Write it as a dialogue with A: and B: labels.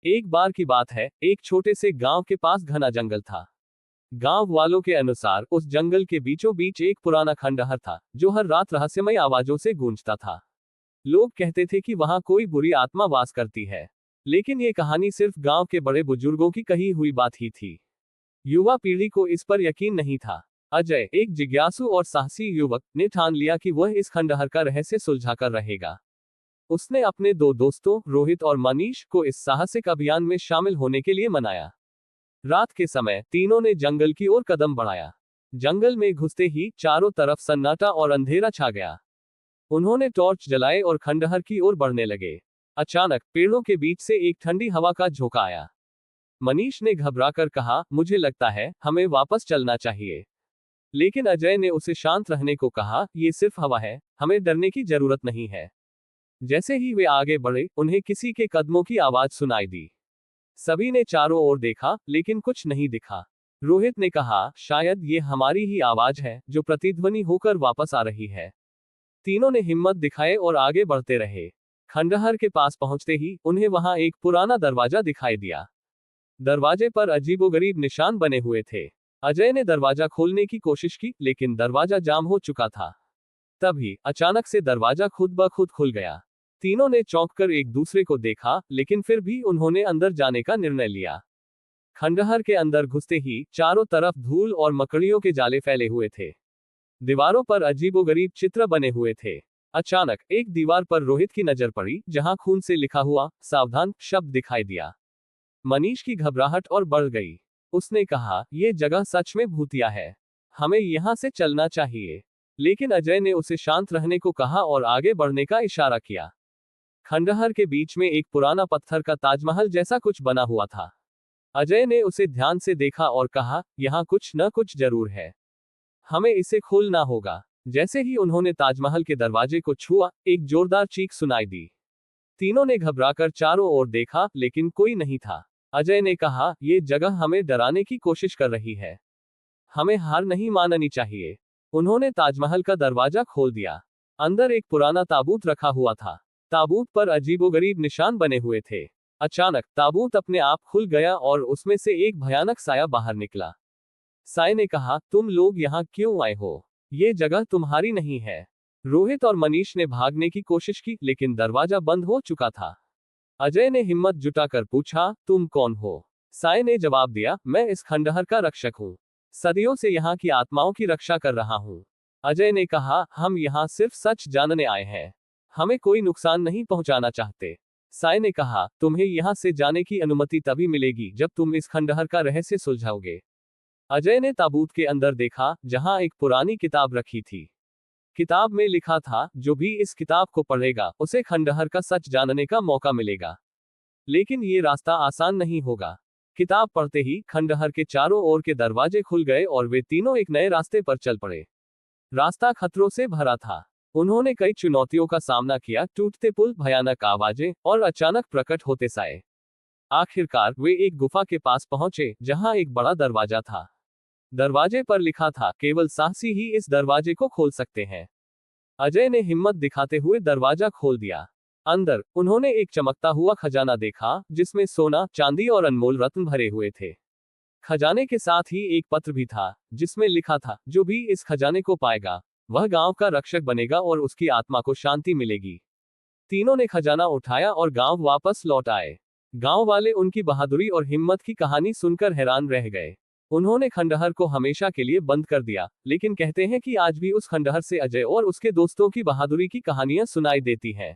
A: एक बार की बात है, एक छोटे से गांव के पास घना जंगल था। गांव वालों के अनुसार उस जंगल के बीचों बीच एक पुराना खंडहर था, जो हर रात रहस्यमय आवाजों से गूंजता था। लोग कहते थे कि वहां कोई बुरी आत्मा वास करती है, लेकिन ये कहानी सिर्फ गांव के बड़े बुजुर्गों की कही हुई बात ही थी। युवा पीढ़ी को इस पर यकीन नहीं था। अजय, एक जिज्ञासु और साहसी युवक, ने ठान लिया कि वह इस खंडहर का रहस्य सुलझा कर रहेगा। उसने अपने दो दोस्तों रोहित और मनीष को इस साहसिक अभियान में शामिल होने के लिए मनाया। रात के समय तीनों ने जंगल की ओर कदम बढ़ाया। जंगल में घुसते ही चारों तरफ सन्नाटा और अंधेरा छा गया। उन्होंने टॉर्च जलाए और खंडहर की ओर बढ़ने लगे। अचानक पेड़ों के बीच से एक ठंडी हवा का झोंका आया। मनीष ने घबराकर कहा, मुझे लगता है हमें वापस चलना चाहिए। लेकिन अजय ने उसे शांत रहने को कहा, ये सिर्फ हवा है, हमें डरने की जरूरत नहीं है। जैसे ही वे आगे बढ़े, उन्हें किसी के कदमों की आवाज सुनाई दी। सभी ने चारों ओर देखा, लेकिन कुछ नहीं दिखा। रोहित ने कहा, शायद ये हमारी ही आवाज है, जो प्रतिध्वनि होकर वापस आ रही है। तीनों ने हिम्मत दिखाए और आगे बढ़ते रहे। खंडहर के पास पहुंचते ही उन्हें वहां एक पुराना दरवाजा दिखाई दिया। दरवाजे पर अजीबोगरीब निशान बने हुए थे। अजय ने दरवाजा खोलने की कोशिश की, लेकिन दरवाजा जाम हो चुका था। तभी अचानक से दरवाजा खुद ब खुद खुल गया। तीनों ने चौंककर एक दूसरे को देखा, लेकिन फिर भी उन्होंने अंदर जाने का निर्णय लिया। खंडहर के अंदर घुसते ही चारों तरफ धूल और मकड़ियों के जाले फैले हुए थे। दीवारों पर अजीबोगरीब चित्र बने हुए थे। अचानक एक दीवार पर रोहित की नजर पड़ी, जहां खून से लिखा हुआ सावधान शब्द दिखाई दिया। मनीष की घबराहट और बढ़ गई। उसने कहा, यह जगह सच में भूतिया है, हमें यहां से चलना चाहिए। लेकिन अजय ने उसे शांत रहने को कहा और आगे बढ़ने का इशारा किया। खंडहर के बीच में एक पुराना पत्थर का ताजमहल जैसा कुछ बना हुआ था। अजय ने उसे ध्यान से देखा और कहा, यहाँ कुछ न कुछ जरूर है, हमें इसे खोलना होगा। जैसे ही उन्होंने ताजमहल के दरवाजे को छुआ, एक जोरदार चीख सुनाई दी। तीनों ने घबराकर चारों ओर देखा, लेकिन कोई नहीं था। अजय ने कहा, ये जगह हमें डराने की कोशिश कर रही है, हमें हार नहीं माननी चाहिए। उन्होंने ताजमहल का दरवाजा खोल दिया। अंदर एक पुराना ताबूत रखा हुआ था। ताबूत पर अजीबोगरीब निशान बने हुए थे। अचानक ताबूत अपने आप खुल गया और उसमें से एक भयानक साया बाहर निकला। साय ने कहा, तुम लोग यहाँ क्यों आए हो? ये जगह तुम्हारी नहीं है। रोहित और मनीष ने भागने की कोशिश की, लेकिन दरवाजा बंद हो चुका था। अजय ने हिम्मत जुटाकर पूछा, तुम कौन हो? साय ने जवाब दिया, मैं इस खंडहर का रक्षक हूँ, सदियों से यहाँ की आत्माओं की रक्षा कर रहा हूँ। अजय ने कहा, हम यहाँ सिर्फ सच जानने आए हैं, हमें कोई नुकसान नहीं पहुंचाना चाहते। साय ने कहा, तुम्हें यहाँ से जाने की अनुमति तभी मिलेगी जब तुम इस खंडहर का रहस्य सुलझाओगे। अजय ने ताबूत के अंदर देखा, जहां एक पुरानी किताब रखी थी। किताब में लिखा था, जो भी इस किताब को पढ़ेगा, उसे खंडहर का सच जानने का मौका मिलेगा। लेकिन ये रास्ता आसान नहीं होगा। किताब पढ़ते ही खंडहर के चारों ओर के दरवाजे खुल गए और वे तीनों एक नए रास्ते पर चल पड़े। रास्ता खतरों से भरा था। उन्होंने कई चुनौतियों का सामना किया, टूटते पुल, भयानक आवाजें और अचानक प्रकट होते साए। आखिरकार वे एक गुफा के पास पहुंचे, जहां एक बड़ा दरवाजा था। दरवाजे पर लिखा था, केवल साहसी ही इस दरवाजे को खोल सकते हैं। अजय ने हिम्मत दिखाते हुए दरवाजा खोल दिया। अंदर उन्होंने एक चमकता हुआ खजाना देखा, जिसमें सोना, चांदी और अनमोल रत्न भरे हुए थे। खजाने के साथ ही एक पत्र भी था, जिसमें लिखा था, जो भी इस खजाने को पाएगा, वह गांव का रक्षक बनेगा और उसकी आत्मा को शांति मिलेगी। तीनों ने खजाना उठाया और गांव वापस लौट आए। गांव वाले उनकी बहादुरी और हिम्मत की कहानी सुनकर हैरान रह गए। उन्होंने खंडहर को हमेशा के लिए बंद कर दिया, लेकिन कहते हैं कि आज भी उस खंडहर से अजय और उसके दोस्तों की बहादुरी की कहानियां सुनाई देती हैं।